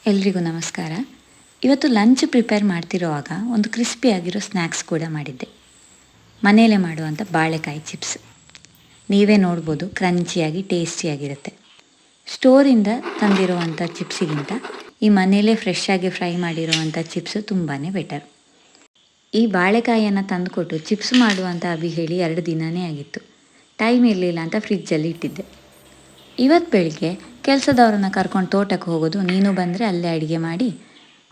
ಎಲ್ರಿಗೂ ನಮಸ್ಕಾರ. ಇವತ್ತು ಲಂಚ್ ಪ್ರಿಪೇರ್ ಮಾಡ್ತಿರುವಾಗ ಒಂದು ಕ್ರಿಸ್ಪಿಯಾಗಿರೋ ಸ್ನ್ಯಾಕ್ಸ್ ಕೂಡ ಮಾಡಿದ್ದೆ. ಮನೆಯಲ್ಲೇ ಮಾಡುವಂಥ ಬಾಳೆಕಾಯಿ ಚಿಪ್ಸ್. ನೀವೇ ನೋಡ್ಬೋದು, ಕ್ರಂಚಿಯಾಗಿ ಟೇಸ್ಟಿಯಾಗಿರುತ್ತೆ. ಸ್ಟೋರಿಂದ ತಂದಿರುವಂಥ ಚಿಪ್ಸಿಗಿಂತ ಈ ಮನೆಯಲ್ಲೇ ಫ್ರೆಶ್ ಆಗಿ ಫ್ರೈ ಮಾಡಿರುವಂಥ ಚಿಪ್ಸು ತುಂಬಾ ಬೆಟರ್. ಈ ಬಾಳೆಕಾಯಿಯನ್ನು ತಂದುಕೊಟ್ಟು ಚಿಪ್ಸ್ ಮಾಡುವಂಥ ಅಭಿ ಹೇಳಿ 2 ದಿನವೇ ಆಗಿತ್ತು. ಟೈಮ್ ಇರಲಿಲ್ಲ ಅಂತ ಫ್ರಿಜ್ಜಲ್ಲಿ ಇಟ್ಟಿದ್ದೆ. ಇವತ್ತು ಬೆಳಿಗ್ಗೆ ಕೆಲಸದವ್ರನ್ನ ಕರ್ಕೊಂಡು ತೋಟಕ್ಕೆ ಹೋಗೋದು, ನೀನು ಬಂದರೆ ಅಲ್ಲೇ ಅಡುಗೆ ಮಾಡಿ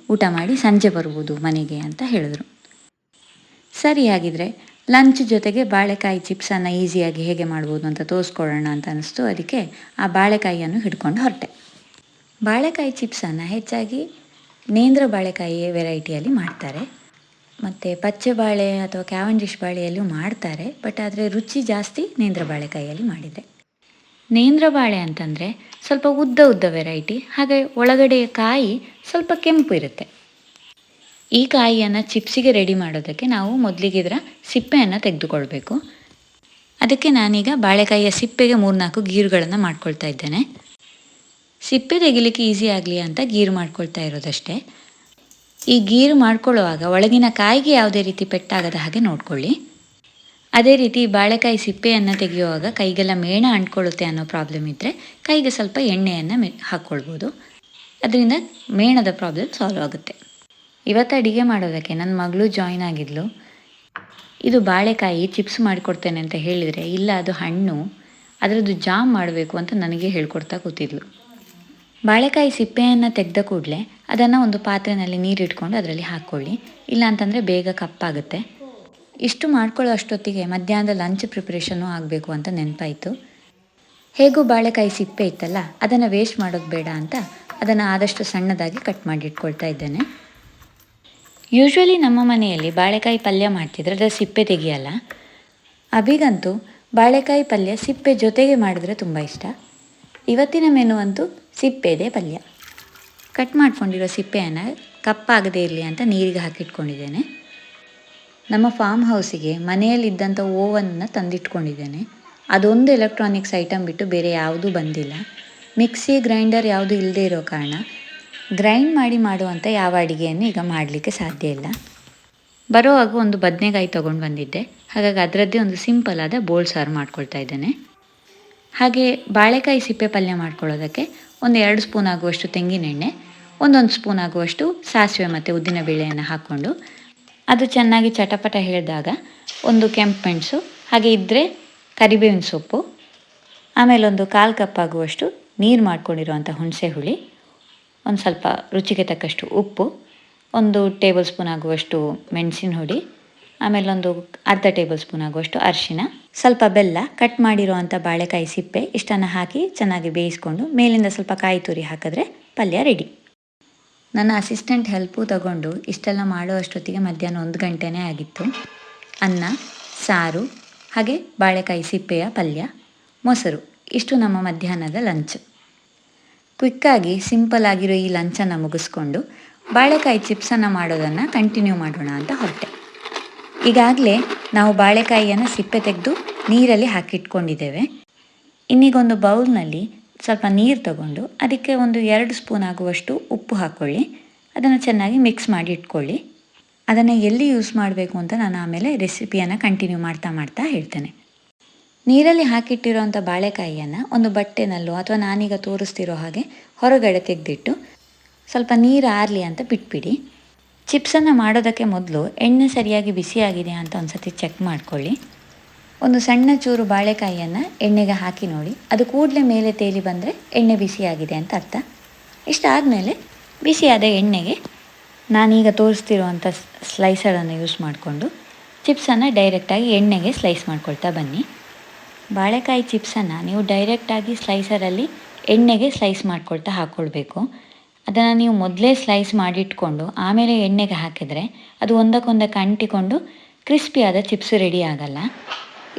ಊಟ ಮಾಡಿ ಸಂಜೆ ಬರ್ಬೋದು ಮನೆಗೆ ಅಂತ ಹೇಳಿದ್ರು. ಸರಿ, ಆಗಿದ್ರೆ ಲಂಚ್ ಜೊತೆಗೆ ಬಾಳೆಕಾಯಿ ಚಿಪ್ಸನ್ನು ಈಸಿಯಾಗಿ ಹೇಗೆ ಮಾಡ್ಬೋದು ಅಂತ ತೋರಿಸ್ಕೊಳ್ಳೋಣ ಅಂತ ಅನ್ನಿಸ್ತು. ಅದಕ್ಕೆ ಆ ಬಾಳೆಕಾಯಿಯನ್ನು ಹಿಡ್ಕೊಂಡು ಹೊರಟೆ. ಬಾಳೆಕಾಯಿ ಚಿಪ್ಸನ್ನು ಹೆಚ್ಚಾಗಿ ನೇಂದ್ರ ಬಾಳೆಕಾಯಿ ವೆರೈಟಿಯಲ್ಲಿ ಮಾಡ್ತಾರೆ, ಮತ್ತು ಪಚ್ಚೆ ಬಾಳೆ ಅಥವಾ ಕ್ಯಾವೆಂಡಿಶ್ ಬಾಳೆಯಲ್ಲೂ ಮಾಡ್ತಾರೆ. ಬಟ್ ಆದರೆ ರುಚಿ ಜಾಸ್ತಿ ನೇಂದ್ರ ಬಾಳೆಕಾಯಿಯಲ್ಲಿ ಮಾಡಿದೆ. ನೇಂದ್ರ ಬಾಳೆ ಅಂತಂದರೆ ಸ್ವಲ್ಪ ಉದ್ದ ವೆರೈಟಿ, ಹಾಗೆ ಒಳಗಡೆ ಕಾಯಿ ಸ್ವಲ್ಪ ಕೆಂಪು ಇರುತ್ತೆ. ಈ ಕಾಯಿಯನ್ನು ಚಿಪ್ಸಿಗೆ ರೆಡಿ ಮಾಡೋದಕ್ಕೆ ನಾವು ಮೊದಲಿಗೆ ಇದರ ಸಿಪ್ಪೆಯನ್ನು ತೆಗೆದುಕೊಳ್ಬೇಕು. ಅದಕ್ಕೆ ನಾನೀಗ ಬಾಳೆಕಾಯಿಯ ಸಿಪ್ಪೆಗೆ 3-4 ಗೀರುಗಳನ್ನು ಮಾಡ್ಕೊಳ್ತಾ ಇದ್ದೇನೆ. ಸಿಪ್ಪೆ ತೆಗಿಲಿಕ್ಕೆ ಈಸಿ ಆಗಲಿ ಅಂತ ಗೀರು ಮಾಡ್ಕೊಳ್ತಾ ಇರೋದಷ್ಟೇ. ಈ ಗೀರು ಮಾಡ್ಕೊಳ್ಳುವಾಗ ಒಳಗಿನ ಕಾಯಿಗೆ ಯಾವುದೇ ರೀತಿ ಪೆಟ್ಟಾಗದ ಹಾಗೆ ನೋಡ್ಕೊಳ್ಳಿ. ಅದೇ ರೀತಿ ಬಾಳೆಕಾಯಿ ಸಿಪ್ಪೆಯನ್ನು ತೆಗೆಯುವಾಗ ಕೈಗೆಲ್ಲ ಮೇಣ ಅಂಟ್ಕೊಳ್ಳುತ್ತೆ ಅನ್ನೋ ಪ್ರಾಬ್ಲಮ್ ಇದ್ದರೆ ಕೈಗೆ ಸ್ವಲ್ಪ ಎಣ್ಣೆಯನ್ನು ಹಾಕ್ಕೊಳ್ಬೋದು. ಅದರಿಂದ ಮೇಣದ ಪ್ರಾಬ್ಲಮ್ ಸಾಲ್ವ್ ಆಗುತ್ತೆ. ಇವತ್ತು ಅಡುಗೆ ಮಾಡೋದಕ್ಕೆ ನನ್ನ ಮಗಳು ಜಾಯ್ನ್ ಆಗಿದ್ಲು. ಇದು ಬಾಳೆಕಾಯಿ ಚಿಪ್ಸ್ ಮಾಡಿಕೊಡ್ತೇನೆ ಅಂತ ಹೇಳಿದರೆ, ಇಲ್ಲ ಅದು ಹಣ್ಣು, ಅದರದ್ದು ಜಾಮ್ ಮಾಡಬೇಕು ಅಂತ ನನಗೆ ಹೇಳ್ಕೊಡ್ತಾ ಕೂತಿದ್ಲು. ಬಾಳೆಕಾಯಿ ಸಿಪ್ಪೆಯನ್ನು ತೆಗೆದ ಕೂಡಲೇ ಅದನ್ನು ಒಂದು ಪಾತ್ರೆಯಲ್ಲಿ ನೀರಿಟ್ಕೊಂಡು ಅದರಲ್ಲಿ ಹಾಕ್ಕೊಳ್ಳಿ, ಇಲ್ಲ ಅಂತಂದರೆ ಬೇಗ ಕಪ್ಪಾಗುತ್ತೆ. ಇಷ್ಟು ಮಾಡ್ಕೊಳ್ಳೋ ಅಷ್ಟೊತ್ತಿಗೆ ಮಧ್ಯಾಹ್ನದ ಲಂಚ್ ಪ್ರಿಪ್ರೇಷನ್ನು ಆಗಬೇಕು ಅಂತ ನೆನಪಾಯಿತು. ಹೇಗೂ ಬಾಳೆಕಾಯಿ ಸಿಪ್ಪೆ ಇತ್ತಲ್ಲ, ಅದನ್ನು ವೇಸ್ಟ್ ಮಾಡೋದು ಬೇಡ ಅಂತ ಅದನ್ನು ಆದಷ್ಟು ಸಣ್ಣದಾಗಿ ಕಟ್ ಮಾಡಿ ಇಟ್ಕೊಳ್ತಾ ಇದ್ದೇನೆ. ಯೂಶ್ವಲಿ ನಮ್ಮ ಮನೆಯಲ್ಲಿ ಬಾಳೆಕಾಯಿ ಪಲ್ಯ ಮಾಡ್ತಿದ್ರೆ ಅದರ ಸಿಪ್ಪೆ ತೆಗಿಯಲ್ಲ. ಅಭಿಗಂತೂ ಬಾಳೆಕಾಯಿ ಪಲ್ಯ ಸಿಪ್ಪೆ ಜೊತೆಗೆ ಮಾಡಿದ್ರೆ ತುಂಬ ಇಷ್ಟ. ಇವತ್ತಿನ ಮೆನು ಅಂತೂ ಸಿಪ್ಪೆದೇ ಪಲ್ಯ. ಕಟ್ ಮಾಡ್ಕೊಂಡಿರೋ ಸಿಪ್ಪೆಯನ್ನು ಕಪ್ಪಾಗದೇ ಇರಲಿ ಅಂತ ನೀರಿಗೆ ಹಾಕಿಟ್ಕೊಂಡಿದ್ದೇನೆ. ನಮ್ಮ ಫಾರ್ಮ್ ಹೌಸಿಗೆ ಮನೆಯಲ್ಲಿದ್ದಂಥ ಓವನ್ನ ತಂದಿಟ್ಕೊಂಡಿದ್ದೇನೆ. ಅದೊಂದು ಎಲೆಕ್ಟ್ರಾನಿಕ್ಸ್ ಐಟಮ್ ಬಿಟ್ಟು ಬೇರೆ ಯಾವುದೂ ಬಂದಿಲ್ಲ. ಮಿಕ್ಸಿ ಗ್ರೈಂಡರ್ ಯಾವುದೂ ಇಲ್ಲದೇ ಇರೋ ಕಾರಣ ಗ್ರೈಂಡ್ ಮಾಡಿ ಮಾಡುವಂಥ ಯಾವ ಅಡುಗೆಯನ್ನು ಈಗ ಮಾಡಲಿಕ್ಕೆ ಸಾಧ್ಯ ಇಲ್ಲ. ಬರೋವಾಗ ಒಂದು ಬದನೆಕಾಯಿ ತೊಗೊಂಡು ಬಂದಿದ್ದೆ, ಹಾಗಾಗಿ ಅದರದ್ದೇ ಒಂದು ಸಿಂಪಲ್ ಆದ ಬೋಳ್ ಸಾರು ಮಾಡ್ಕೊಳ್ತಾ ಇದ್ದೇನೆ. ಹಾಗೆ ಬಾಳೆಕಾಯಿ ಸಿಪ್ಪೆ ಪಲ್ಯ ಮಾಡ್ಕೊಳ್ಳೋದಕ್ಕೆ 2 ಸ್ಪೂನ್ ಆಗುವಷ್ಟು ತೆಂಗಿನೆಣ್ಣೆ, 1 ಸ್ಪೂನ್ ಆಗುವಷ್ಟು ಸಾಸಿವೆ ಮತ್ತು ಉದ್ದಿನಬೇಳೆಯನ್ನು ಹಾಕ್ಕೊಂಡು ಅದು ಚೆನ್ನಾಗಿ ಚಟಪಟ ಹೇಳಿದಾಗ 1 ಕೆಂಪು ಮೆಣಸು, ಹಾಗೆ ಇದ್ದರೆ ಕರಿಬೇವಿನ ಸೊಪ್ಪು, ಆಮೇಲೆ 1/4 ಕಪ್ ಆಗುವಷ್ಟು ನೀರು ಮಾಡ್ಕೊಂಡಿರುವಂಥ ಹುಣಸೆ ಹುಳಿ, ಒಂದು ಸ್ವಲ್ಪ ರುಚಿಗೆ ತಕ್ಕಷ್ಟು ಉಪ್ಪು, 1 ಟೇಬಲ್ ಸ್ಪೂನ್ ಆಗುವಷ್ಟು ಮೆಣಸಿನ ಹುಡಿ, ಆಮೇಲೆ 1/2 ಟೇಬಲ್ ಸ್ಪೂನ್ ಆಗುವಷ್ಟು ಅರಿಶಿನ, ಸ್ವಲ್ಪ ಬೆಲ್ಲ, ಕಟ್ ಮಾಡಿರುವಂಥ ಬಾಳೆಕಾಯಿ ಸಿಪ್ಪೆ ಇಷ್ಟನ್ನು ಹಾಕಿ ಚೆನ್ನಾಗಿ ಬೇಯಿಸ್ಕೊಂಡು ಮೇಲಿಂದ ಸ್ವಲ್ಪ ಕಾಯಿ ತುರಿ ಹಾಕಿದ್ರೆ ಪಲ್ಯ ರೆಡಿ. ನನ್ನ ಅಸಿಸ್ಟೆಂಟ್ ಹೆಲ್ಪು ತಗೊಂಡು ಇಷ್ಟೆಲ್ಲ ಮಾಡೋ ಅಷ್ಟೊತ್ತಿಗೆ ಮಧ್ಯಾಹ್ನ 1 ಗಂಟೆನೇ ಆಗಿತ್ತು. ಅನ್ನ, ಸಾರು, ಹಾಗೆ ಬಾಳೆಕಾಯಿ ಸಿಪ್ಪೆಯ ಪಲ್ಯ, ಮೊಸರು, ಇಷ್ಟು ನಮ್ಮ ಮಧ್ಯಾಹ್ನದ ಲಂಚ್. ಕ್ವಿಕ್ಕಾಗಿ ಸಿಂಪಲ್ ಆಗಿರೋ ಈ ಲಂಚನ್ನು ಮುಗಿಸ್ಕೊಂಡು ಬಾಳೆಕಾಯಿ ಚಿಪ್ಸನ್ನು ಮಾಡೋದನ್ನು ಕಂಟಿನ್ಯೂ ಮಾಡೋಣ ಅಂತ ಹೊರಟೆ. ಈಗಾಗಲೇ ನಾವು ಬಾಳೆಕಾಯಿಯನ್ನು ಸಿಪ್ಪೆ ತೆಗೆದು ನೀರಲ್ಲಿ ಹಾಕಿಟ್ಕೊಂಡಿದ್ದೇವೆ. ಇನ್ನೀಗೊಂದು ಬೌಲ್ನಲ್ಲಿ ಸ್ವಲ್ಪ ನೀರು ತಗೊಂಡು ಅದಕ್ಕೆ 2 ಸ್ಪೂನ್ ಆಗುವಷ್ಟು ಉಪ್ಪು ಹಾಕ್ಕೊಳ್ಳಿ. ಅದನ್ನು ಚೆನ್ನಾಗಿ ಮಿಕ್ಸ್ ಮಾಡಿ ಇಟ್ಕೊಳ್ಳಿ. ಅದನ್ನು ಎಲ್ಲಿ ಯೂಸ್ ಮಾಡಬೇಕು ಅಂತ ನಾನು ಆಮೇಲೆ ರೆಸಿಪಿಯನ್ನು ಕಂಟಿನ್ಯೂ ಮಾಡ್ತಾ ಹೇಳ್ತೇನೆ. ನೀರಲ್ಲಿ ಹಾಕಿಟ್ಟಿರೋಂಥ ಬಾಳೆಕಾಯಿಯನ್ನು ಒಂದು ಬಟ್ಟೆನಲ್ಲೋ ಅಥವಾ ನಾನೀಗ ತೋರಿಸ್ತಿರೋ ಹಾಗೆ ಹೊರಗಡೆ ತೆಗೆದಿಟ್ಟು ಸ್ವಲ್ಪ ನೀರು ಆರಲಿ ಅಂತ ಬಿಟ್ಬಿಡಿ. ಚಿಪ್ಸನ್ನು ಮಾಡೋದಕ್ಕೆ ಮೊದಲು ಎಣ್ಣೆ ಸರಿಯಾಗಿ ಬಿಸಿಯಾಗಿದೆ ಅಂತ ಒಂದು ಸತಿ ಚೆಕ್ ಮಾಡ್ಕೊಳ್ಳಿ. ಒಂದು ಸಣ್ಣ ಚೂರು ಬಾಳೆಕಾಯಿಯನ್ನು ಎಣ್ಣೆಗೆ ಹಾಕಿ ನೋಡಿ, ಅದು ಕೂಡಲೇ ಮೇಲೆ ತೇಲಿ ಬಂದರೆ ಎಣ್ಣೆ ಬಿಸಿಯಾಗಿದೆ ಅಂತ ಅರ್ಥ. ಇಷ್ಟಾದಮೇಲೆ ಬಿಸಿಯಾದ ಎಣ್ಣೆಗೆ ನಾನೀಗ ತೋರಿಸ್ತಿರುವಂಥ ಸ್ಲೈಸರನ್ನು ಯೂಸ್ ಮಾಡಿಕೊಂಡು ಚಿಪ್ಸನ್ನು ಡೈರೆಕ್ಟಾಗಿ ಎಣ್ಣೆಗೆ ಸ್ಲೈಸ್ ಮಾಡ್ಕೊಳ್ತಾ ಬನ್ನಿ. ಬಾಳೆಕಾಯಿ ಚಿಪ್ಸನ್ನು ನೀವು ಡೈರೆಕ್ಟಾಗಿ ಸ್ಲೈಸರಲ್ಲಿ ಎಣ್ಣೆಗೆ ಸ್ಲೈಸ್ ಮಾಡ್ಕೊಳ್ತಾ ಹಾಕ್ಕೊಳ್ಬೇಕು. ಅದನ್ನು ನೀವು ಮೊದಲೇ ಸ್ಲೈಸ್ ಮಾಡಿಟ್ಕೊಂಡು ಆಮೇಲೆ ಎಣ್ಣೆಗೆ ಹಾಕಿದರೆ ಅದು ಒಂದಕ್ಕೊಂದಕ್ಕೆ ಅಂಟಿಕೊಂಡು ಕ್ರಿಸ್ಪಿಯಾದ ಚಿಪ್ಸ್ ರೆಡಿ ಆಗಲ್ಲ.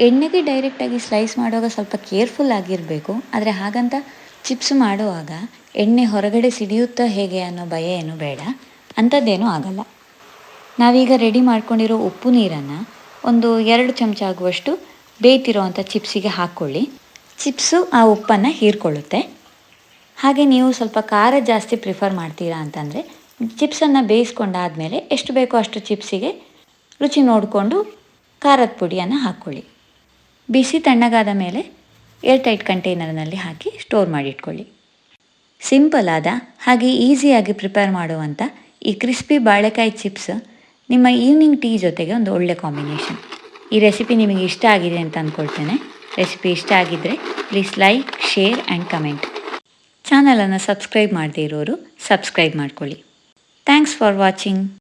ಎಣ್ಣೆಗೆ ಡೈರೆಕ್ಟಾಗಿ ಸ್ಲೈಸ್ ಮಾಡುವಾಗ ಸ್ವಲ್ಪ ಕೇರ್ಫುಲ್ ಆಗಿರಬೇಕು. ಆದರೆ ಹಾಗಂತ ಚಿಪ್ಸ್ ಮಾಡುವಾಗ ಎಣ್ಣೆ ಹೊರಗಡೆ ಸಿಡಿಯುತ್ತಾ ಹೇಗೆ ಅನ್ನೋ ಭಯ ಏನೂ ಬೇಡ, ಅಂಥದ್ದೇನೂ ಆಗಲ್ಲ. ನಾವೀಗ ರೆಡಿ ಮಾಡ್ಕೊಂಡಿರೋ ಉಪ್ಪು ನೀರನ್ನು 2 ಚಮಚ ಆಗುವಷ್ಟು ಬೇಯ್ತಿರೋ ಅಂಥ ಚಿಪ್ಸಿಗೆ ಹಾಕ್ಕೊಳ್ಳಿ. ಚಿಪ್ಸು ಆ ಉಪ್ಪನ್ನು ಹೀರ್ಕೊಳ್ಳುತ್ತೆ. ಹಾಗೆ ನೀವು ಸ್ವಲ್ಪ ಖಾರ ಜಾಸ್ತಿ ಪ್ರಿಫರ್ ಮಾಡ್ತೀರಾ ಅಂತಂದರೆ ಚಿಪ್ಸನ್ನು ಬೇಯಿಸ್ಕೊಂಡಾದಮೇಲೆ ಎಷ್ಟು ಬೇಕೋ ಅಷ್ಟು ಚಿಪ್ಸಿಗೆ ರುಚಿ ನೋಡಿಕೊಂಡು ಖಾರದ ಪುಡಿಯನ್ನು ಹಾಕ್ಕೊಳ್ಳಿ. ಬಿಸಿ ತಣ್ಣಗಾದ ಮೇಲೆ ಏರ್ಟೈಟ್ ಕಂಟೈನರ್ನಲ್ಲಿ ಹಾಕಿ ಸ್ಟೋರ್ ಮಾಡಿಟ್ಕೊಳ್ಳಿ. ಸಿಂಪಲ್ ಆದ ಹಾಗೆ ಈಸಿಯಾಗಿ ಪ್ರಿಪೇರ್ ಮಾಡುವಂಥ ಈ ಕ್ರಿಸ್ಪಿ ಬಾಳೆಕಾಯಿ ಚಿಪ್ಸ್ ನಿಮ್ಮ ಈವ್ನಿಂಗ್ ಟೀ ಜೊತೆಗೆ ಒಂದು ಒಳ್ಳೆ ಕಾಂಬಿನೇಷನ್. ಈ ರೆಸಿಪಿ ನಿಮಗೆ ಇಷ್ಟ ಆಗಿದೆ ಅಂತ ಅಂದ್ಕೊಳ್ತೇನೆ. ರೆಸಿಪಿ ಇಷ್ಟ ಆಗಿದ್ದರೆ please like, share and comment. ಚಾನಲನ್ನು ಸಬ್ಸ್ಕ್ರೈಬ್ ಮಾಡದೇ ಇರೋರು ಸಬ್ಸ್ಕ್ರೈಬ್ ಮಾಡ್ಕೊಳ್ಳಿ. Thanks for watching.